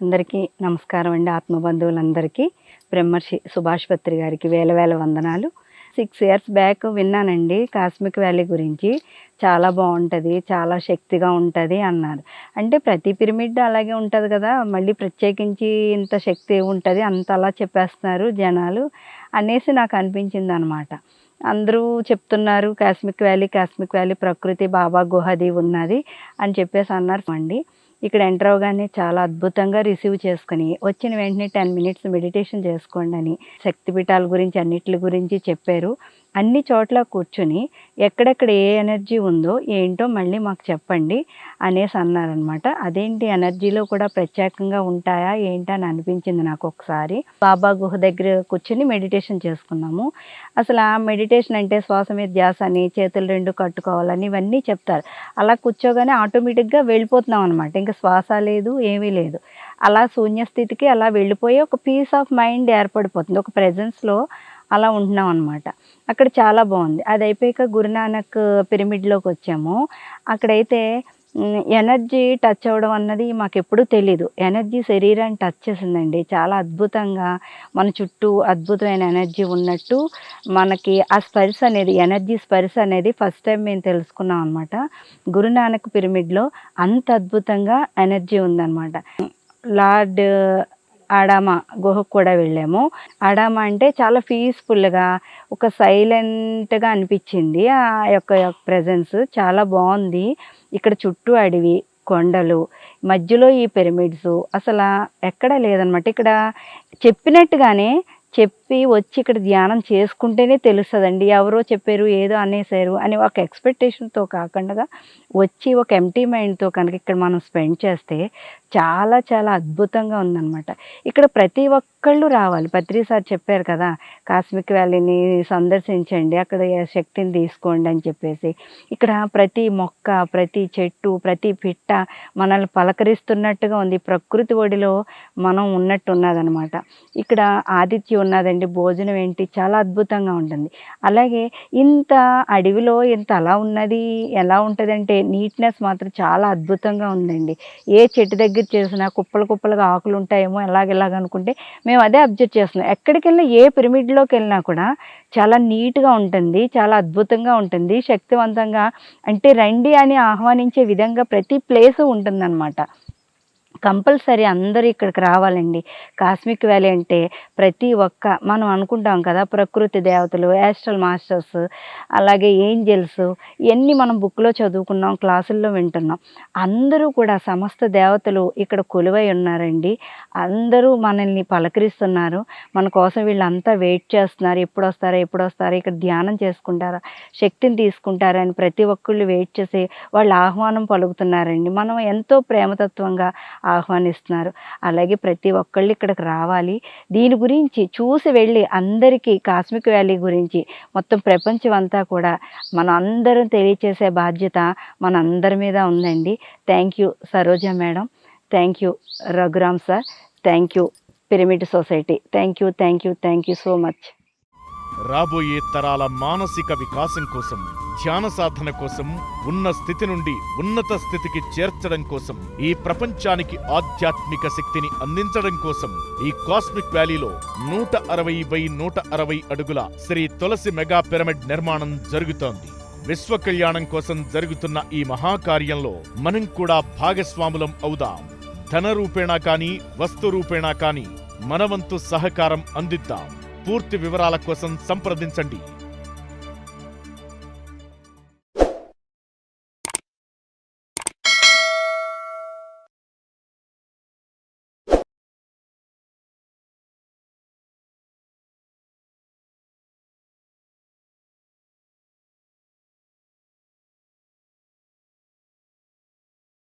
అందరికీ నమస్కారం అండి. ఆత్మబంధువులందరికీ బ్రహ్మర్షి సుభాష్ పత్రి గారికి వేల వేల వందనాలు. 6 ఇయర్స్ బ్యాక్ విన్నానండి కాస్మిక్ వ్యాలీ గురించి. చాలా బాగుంటుంది, చాలా శక్తిగా ఉంటుంది అన్నారు. అంటే ప్రతి పిరమిడ్ అలాగే ఉంటుంది కదా, మళ్ళీ ప్రత్యేకించి ఇంత శక్తి ఉంటుంది అంత అలా చెప్పేస్తున్నారు జనాలు అనేసి నాకు అనిపించింది అనమాట. అందరూ చెప్తున్నారు కాస్మిక్ వ్యాలీ ప్రకృతి బాబా గుహది ఉన్నది అని చెప్పేసి అన్నారు అండి. ఇక్కడ ఎంటర్ అవగానే చాలా అద్భుతంగా రిసీవ్ చేసుకుని వచ్చిన వెంటనే 10 మినిట్స్ మెడిటేషన్ చేసుకోండి అని శక్తిపీఠాల గురించి అన్నిటి గురించి చెప్పారు. అన్ని చోట్ల కూర్చుని ఎక్కడెక్కడ ఏ ఎనర్జీ ఉందో ఏంటో మళ్ళీ మాకు చెప్పండి అనేసి అన్నారనమాట. అదేంటి ఎనర్జీలో కూడా ప్రత్యేకంగా ఉంటాయా ఏంటని అనిపించింది నాకు ఒకసారి. బాబా గుహ దగ్గర కూర్చుని మెడిటేషన్ చేసుకున్నాము. అసలు ఆ మెడిటేషన్ అంటే శ్వాస మీద ధ్యాస అని, చేతులు 2 కట్టుకోవాలని ఇవన్నీ చెప్తారు. అలా కూర్చోగానే ఆటోమేటిక్గా వెళ్ళిపోతున్నాం అనమాట. ఇంకా శ్వాస లేదు, ఏమీ లేదు. అలా శూన్యస్థితికి అలా వెళ్ళిపోయి ఒక పీస్ ఆఫ్ మైండ్ ఏర్పడిపోతుంది. ఒక ప్రెజెన్స్లో అలా ఉంటున్నాం అనమాట. అక్కడ చాలా బాగుంది. అది అయిపోయాక గురునానక్ పిరమిడ్లోకి వచ్చాము. అక్కడైతే ఎనర్జీ టచ్ అవ్వడం అన్నది మాకు ఎప్పుడూ తెలీదు. ఎనర్జీ శరీరాన్ని టచ్ చేసిందండి. చాలా అద్భుతంగా మన చుట్టూ అద్భుతమైన ఎనర్జీ ఉన్నట్టు మనకి ఆ స్పర్శ అనేది, ఎనర్జీ స్పర్శ అనేది ఫస్ట్ టైం మేము తెలుసుకున్నాం అనమాట. గురునానక్ పిరమిడ్లో అంత అద్భుతంగా ఎనర్జీ ఉందన్నమాట. లార్డ్ ఆడామా గుహకు కూడా వెళ్ళాము. ఆడామా అంటే చాలా పీస్ఫుల్గా ఒక సైలెంట్గా అనిపించింది. ఆ యొక్క ప్రెజెన్స్ చాలా బాగుంది. ఇక్కడ చుట్టూ అడవి, కొండలు, మధ్యలో ఈ పిరమిడ్స్ అసలు ఎక్కడా లేదనమాట. ఇక్కడ చెప్పినట్టుగానే చెప్పి వచ్చి ఇక్కడ ధ్యానం చేసుకుంటేనే తెలుస్తుందండి. ఎవరో చెప్పారు ఏదో అనేసారు అని ఒక ఎక్స్పెక్టేషన్తో కాకుండా వచ్చి ఒక ఎంప్టీ మైండ్తో కనుక ఇక్కడ మనం స్పెండ్ చేస్తే చాలా చాలా అద్భుతంగా ఉందన్నమాట. ఇక్కడ ప్రతి ఒక్కళ్ళు రావాలి. పత్రి సార్ చెప్పారు కదా, కాస్మిక్ వ్యాలీని సందర్శించండి, అక్కడ శక్తిని తీసుకోండి అని చెప్పేసి. ఇక్కడ ప్రతి మొక్క, ప్రతి చెట్టు, ప్రతి పిట్ట మనల్ని పలకరిస్తున్నట్టుగా ఉంది. ప్రకృతి ఒడిలో మనం ఉన్నట్టు ఉన్నదనమాట. ఇక్కడ ఆతిథ్యం ఉన్నదండి, భోజనం ఏంటి చాలా అద్భుతంగా ఉంటుంది. అలాగే ఇంత అడవిలో ఇంత అలా ఉన్నది ఎలా ఉంటుందంటే నీట్నెస్ మాత్రం చాలా అద్భుతంగా ఉందండి. ఏ చెట్టు దగ్గర చేసినా కుప్పలు కుప్పలుగా ఆకులు ఉంటాయేమో ఎలాగనుకుంటే మేము అదే అబ్జర్వ్ చేస్తున్నాం. ఎక్కడికి వెళ్ళినా ఏ పిరమిడ్లోకి వెళ్ళినా కూడా చాలా నీట్గా ఉంటుంది, చాలా అద్భుతంగా ఉంటుంది, శక్తివంతంగా. అంటే రండి అని ఆహ్వానించే విధంగా ప్రతి ప్లేసు ఉంటుందన్నమాట. కంపల్సరీ అందరూ ఇక్కడికి రావాలండి. కాస్మిక్ వ్యాలీ అంటే ప్రతి ఒక్క మనం అనుకుంటాం కదా ప్రకృతి దేవతలు, యాస్ట్రల్ మాస్టర్స్, అలాగే ఏంజల్స్, ఇవన్నీ మనం బుక్లో చదువుకున్నాం, క్లాసుల్లో వింటున్నాం. అందరూ కూడా సమస్త దేవతలు ఇక్కడ కొలువై ఉన్నారండి. అందరూ మనల్ని పలకరిస్తున్నారు. మన కోసం వీళ్ళంతా వెయిట్ చేస్తున్నారు. ఎప్పుడు వస్తారా, ఇక్కడ ధ్యానం చేసుకుంటారా, శక్తిని తీసుకుంటారా అని ప్రతి ఒక్కళ్ళు వెయిట్ చేసి వాళ్ళు ఆహ్వానం పలుకుతున్నారండి. మనం ఎంతో ప్రేమతత్వంగా ఆహ్వానిస్తున్నారు. అలాగే ప్రతి ఒక్కళ్ళు ఇక్కడికి రావాలి. దీని గురించి చూసి వెళ్ళి అందరికీ కాస్మిక్ వ్యాలీ గురించి మొత్తం ప్రపంచం అంతా కూడా మనం అందరం తెలియచేసే బాధ్యత మనందరి మీద ఉందండి. Thank you Saroja madam, thank you Raghuram sir, thank you pyramid society, thank you so much. రాబోయే తరాల మానసిక వికాసం కోసం, ధ్యాన సాధన కోసం, ఉన్న స్థితి నుండి ఉన్నత స్థితికి చేర్చడం కోసం, ఈ ప్రపంచానికి ఆధ్యాత్మిక శక్తిని అందించడం కోసం ఈ కాస్మిక్ వ్యాలీలో 160x160 అడుగుల శ్రీ తులసి మెగా పిరమిడ్ నిర్మాణం జరుగుతోంది. విశ్వ కళ్యాణం కోసం జరుగుతున్న ఈ మహాకార్యంలో మనం కూడా భాగస్వాములం అవుదాం. ధన రూపేణా కానీ, వస్తు రూపేణా కానీ మనవంతు సహకారం అందిద్దాం. పూర్తి వివరాల కోసం సంప్రదించండి